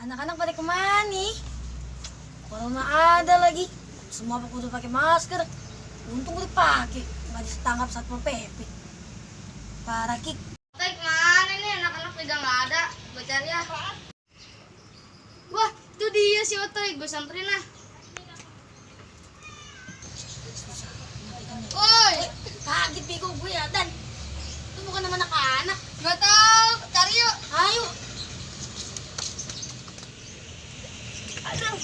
Anak-anak pada kemana nih? Corona ada lagi. Semua udah pakai masker. Untung udah pakai, nggak ditangkap satpol pp. Parah Kik. Otak mana nih anak-anak udah nggak ada. Gue cari ya. Wah, itu dia si Otoy. Gue samperin lah. Woi, Kaget bego gue ya, Dan. Itu bukan nama anak-anak. nggak tahu. Cari yuk. Ayo. Aduh,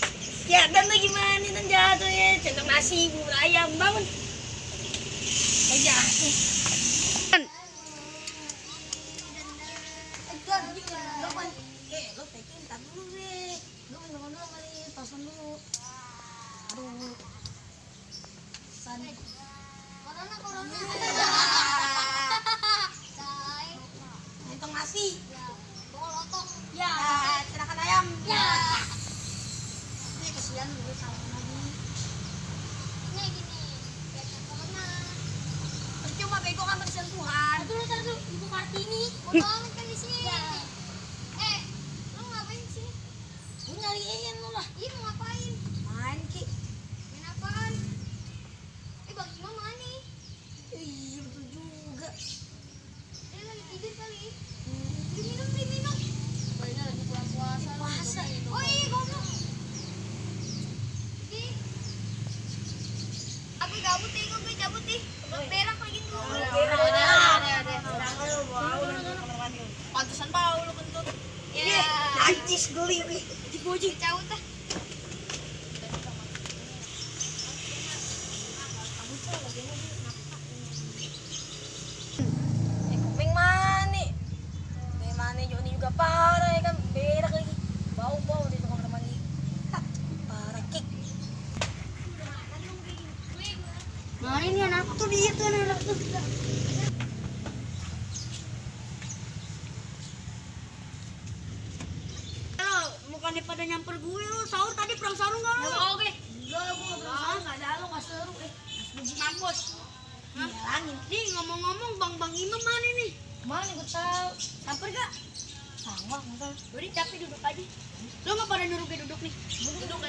ya Dan lagi mana Dan jatuh ya. Centang nasi, bubur ayam, bangun. Aja. Lo peking, tar dulu deh. Lo minum dulu kali, tosan dulu. Aduh. San. Corona. Centang nasi. Bawa lontong. Ya, cenakan ayam. Ya. Ini kesian dulu sama lagi. Ini gini. Biar corona. Percuma bego kan bersentuhan. Tar dulu. Ibu Kartini. Udah kan di sini. Lo ngapain di sini? Gue nyariin lo lah. Ih, mau ngapain? Main Ki. Main apaan? Bang Imam mana nih? Iya betul juga. Dia lagi tidur kali. Beli minum. Kayaknya lagi puasa. Puasa. Oh iya, goblok. Di. Aku gabut nih, gue cabut nih. Berak lagi tuh. Pantesan bau lo kentut. Ya. Najis geli wih. Diboji cabut dah. Kuping mana? Kuping mana Joni juga parah ya kan. Berak lagi. Bau-bau di kamar mandi. Parah Kik. Mana nih anak tuh dia tuh anak tuh. Bukannya pada nyamper gue lo. Sahur tadi perang sarung gak lo? Oke. Enggak, gue gak perang sarung. Gak ada lo, gak seru. Mampus. Bilangin. Nih ngomong-ngomong Bang Imam mana nih? Mana gue tahu. Samper gak? Sama, enggak. Udah capek duduk aja. Lo nggak pada duduk nih? Duduk.